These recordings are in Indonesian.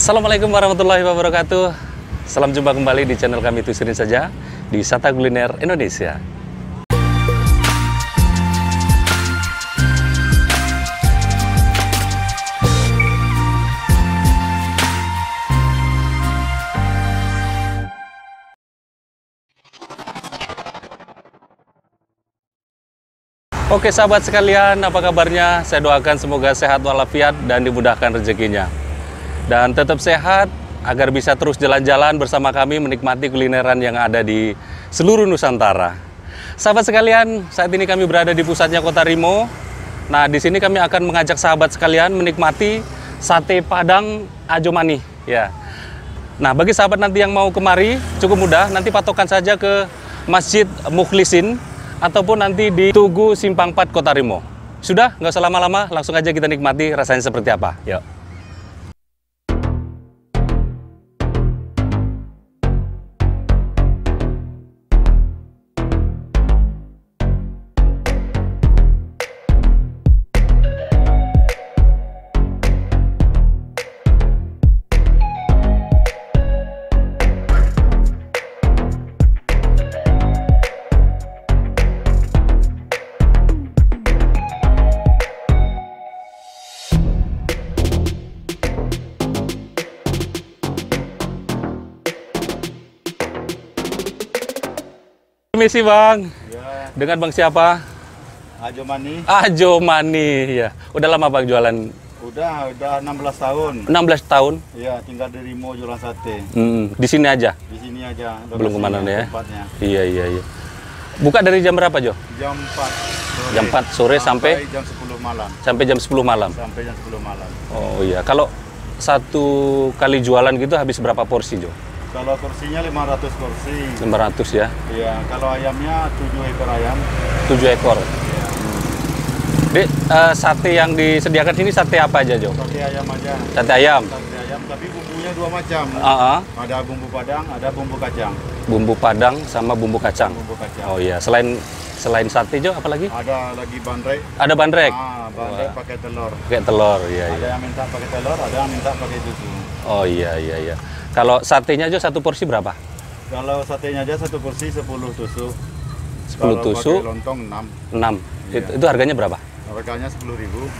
Assalamualaikum warahmatullahi wabarakatuh. Salam jumpa kembali di channel kami Tusirin Saja di Wisata Kuliner Indonesia. Oke sahabat sekalian, apa kabarnya? Saya doakan semoga sehat walafiat dan dimudahkan rezekinya. Dan tetap sehat agar bisa terus jalan-jalan bersama kami menikmati kulineran yang ada di seluruh Nusantara. Sahabat sekalian, saat ini kami berada di pusatnya Kota Rimo. Nah, di sini kami akan mengajak sahabat sekalian menikmati sate Padang Ajo Mani. Ya. Nah, bagi sahabat nanti yang mau kemari, cukup mudah. Nanti patokan saja ke Masjid Mukhlisin ataupun nanti di Tugu Simpang 4 Kota Rimo. Sudah, nggak usah lama-lama, langsung aja kita nikmati rasanya seperti apa. Yuk. Permisi Bang, ya. Dengan Bang siapa? Ajo Mani. Ajo Mani, ya. Udah lama Bang jualan? Udah 16 tahun. 16 tahun? Iya, tinggal di Rimo jualan sate. Di sini aja? Di sini aja. Belum kemana ya? Tempatnya. Iya. Buka dari jam berapa Jo? Jam 4 sore. Jam 4 sore sampai jam 10 malam. Sampai jam 10 malam? Sampai jam 10 malam. Oh iya, kalau satu kali jualan gitu habis berapa porsi Jo? Kalau kursinya 500 kursi. 500 ya? Iya, kalau ayamnya 7 ekor ayam. 7 ekor? Iya. Dek, sate yang disediakan sini sate apa aja Jo? Sate ayam aja. Sate ayam? Sate ayam, tapi bumbunya 2 macam. Ada bumbu padang, ada bumbu kacang. Bumbu padang sama bumbu kacang? Bumbu kacang. Oh iya, selain sate Jo, apa lagi? Ada lagi bandrek. Ada bandrek? Bandrek pakai telur. Pakai telur, iya. Ada yang minta pakai telur, ada yang minta pakai susu. Oh iya. Kalau satenya aja satu porsi berapa? Kalau satenya aja satu porsi 10 tusuk. 10 tusuk? Kalau lontong 6. 6. Iya. Itu harganya berapa? Harganya 10.000.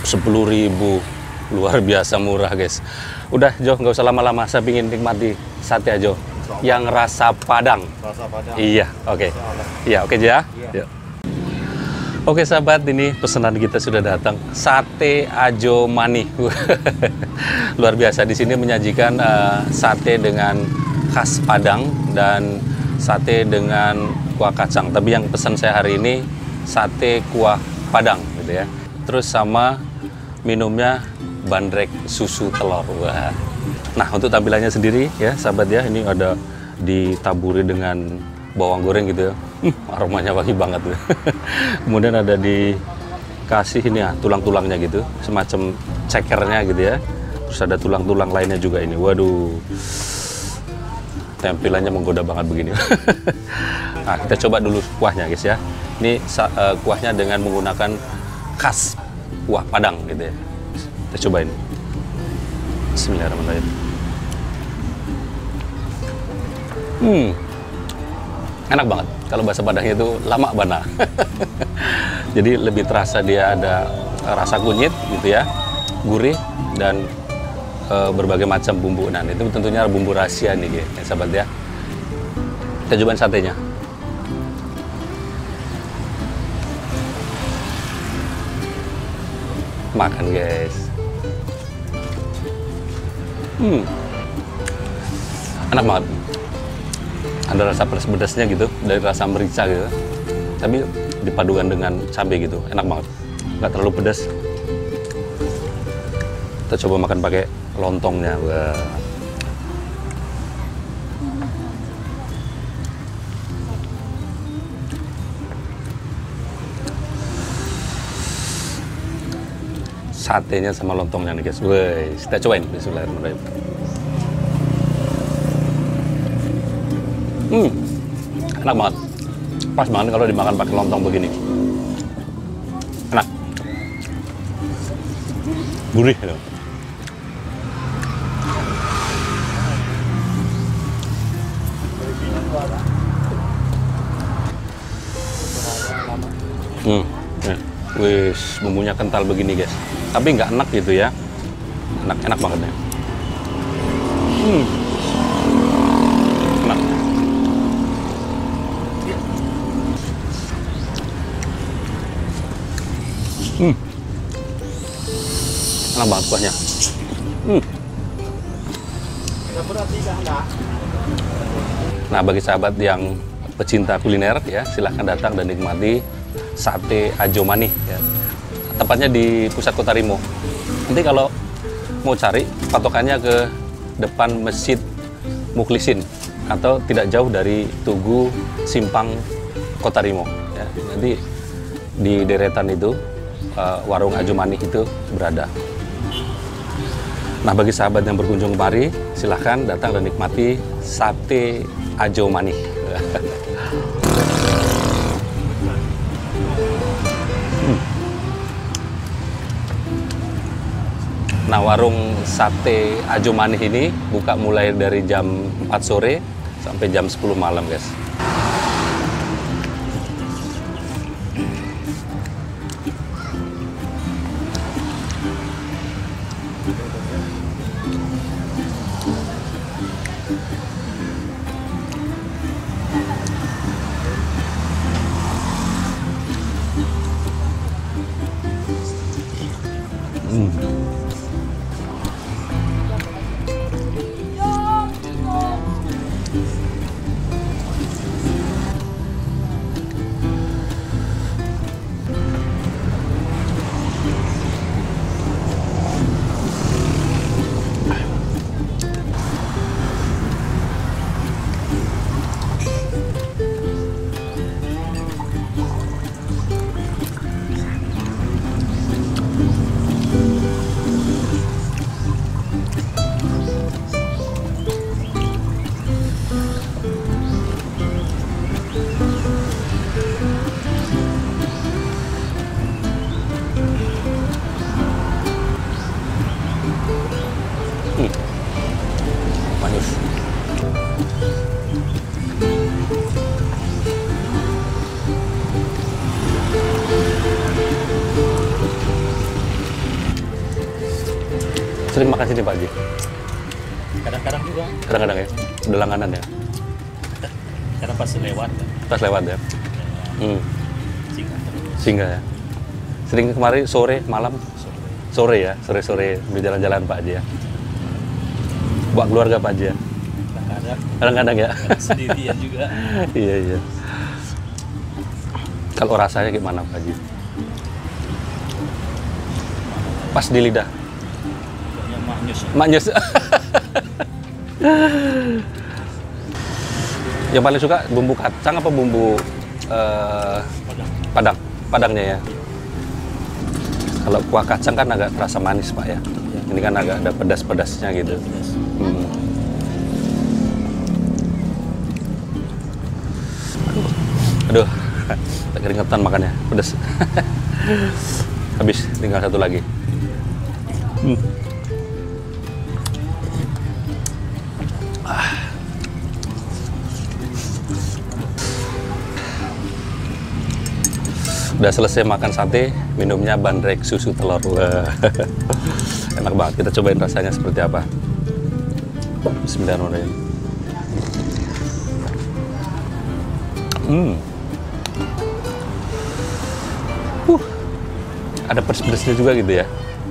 10.000. Luar biasa murah guys. Udah Jo, nggak usah lama-lama. Saya pingin nikmati sate aja yang rasa Padang. Rasa Padang. Iya, oke. Iya, oke Jo ya. Iya. Yuk. Oke sahabat, ini pesanan kita sudah datang. Sate Ajo Mani. Luar biasa, di sini menyajikan sate dengan khas Padang dan sate dengan kuah kacang. Tapi yang pesan saya hari ini sate kuah Padang gitu ya. Terus sama minumnya bandrek susu telur. Wah. Nah, untuk tampilannya sendiri ya sahabat ya, ini ada ditaburi dengan bawang goreng gitu ya. Aromanya wangi banget tuh. Kemudian ada dikasih ini ya, tulang-tulangnya gitu, semacam cekernya gitu ya. Terus ada tulang-tulang lainnya juga ini. Waduh. Tampilannya menggoda banget begini. Nah, kita coba dulu kuahnya guys ya. Ini kuahnya dengan menggunakan khas kuah Padang gitu ya. Kita cobain. Bismillahirrahmanirrahim. Enak banget. Kalau bahasa Padangnya itu lama bana. Jadi lebih terasa dia ada rasa kunyit gitu ya, gurih dan berbagai macam bumbu. Nah, itu tentunya bumbu rahasia nih ya, sahabat ya. Kita cobain satenya. Makan guys. Enak banget. Ada rasa pedas-pedasnya gitu, dari rasa merica gitu. Tapi dipadukan dengan cabai gitu, enak banget. Nggak terlalu pedas. Kita coba makan pakai lontongnya. Wah. Satenya sama lontongnya nih guys. Wah, kita cobain. Bismillahirrahmanirrahim. Enak banget. Pas banget kalau dimakan pakai lontong begini. Enak. Gurih gitu. Wis, bumbunya kental begini guys. Tapi nggak enak gitu ya. Enak banget ya. Enak. Enak banget kuahnya. Nah, bagi sahabat yang pecinta kuliner ya, silahkan datang dan nikmati sate Ajo Mani ya. Tempatnya di pusat Kota Rimo. Nanti kalau mau cari, patokannya ke depan Masjid Mukhlisin atau tidak jauh dari Tugu Simpang Kota Rimo ya. Nanti di deretan itu warung Ajo Mani itu berada. Nah, bagi sahabat yang berkunjung kemari, silahkan datang dan nikmati sate Ajo Mani. Nah, warung sate Ajo Mani ini buka mulai dari jam 4 sore sampai jam 10 malam, guys. Manis. Sering makan sini Pak Haji? Kadang-kadang juga. Kadang-kadang ya? Udah langganan ya? Karena pas lewat. Pas lewat ya? Singgah terus. Singgah ya? Sering kemari sore, malam? Sore ya? Sore-sore berjalan-jalan Pak Haji ya? Bawa keluarga Pak Haji ya? Kadang-kadang ya? Sendirian juga. Iya, iya. Kalau rasanya gimana Pak Haji? Pas di lidah? Maknyus. Maknyus. Yang paling suka bumbu kacang apa bumbu padangnya ya? Kalau kuah kacang kan agak terasa manis Pak ya. Ini kan agak ada pedas-pedasnya gitu. Aduh, tak keringetan makannya, pedas. Habis, tinggal satu lagi. Udah selesai makan sate, minumnya bandrek susu telur. Wah. Enak banget, kita cobain rasanya seperti apa. Bismillahirrahmanirrahim. Ada pedas-pedasnya juga gitu ya.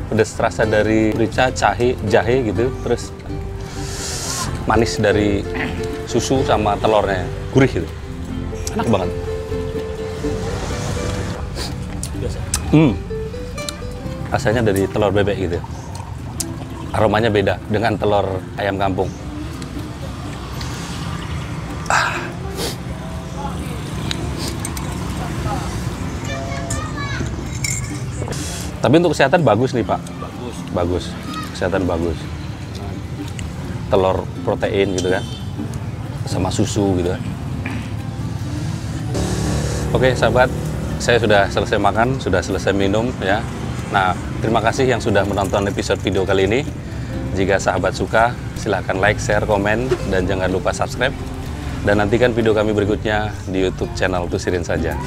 Pedas terasa dari merica, jahe gitu, terus manis dari susu sama telurnya, gurih gitu. Enak banget. Rasanya dari telur bebek gitu. Aromanya beda dengan telur ayam kampung. Tapi untuk kesehatan bagus nih Pak. Bagus. Kesehatan bagus. Telur protein gitu kan. Sama susu gitu kan. Oke sahabat, saya sudah selesai makan, sudah selesai minum ya. Nah, terima kasih yang sudah menonton episode video kali ini. Jika sahabat suka, silahkan like, share, komen, dan jangan lupa subscribe. Dan nantikan video kami berikutnya di YouTube channel Tusirin Saja.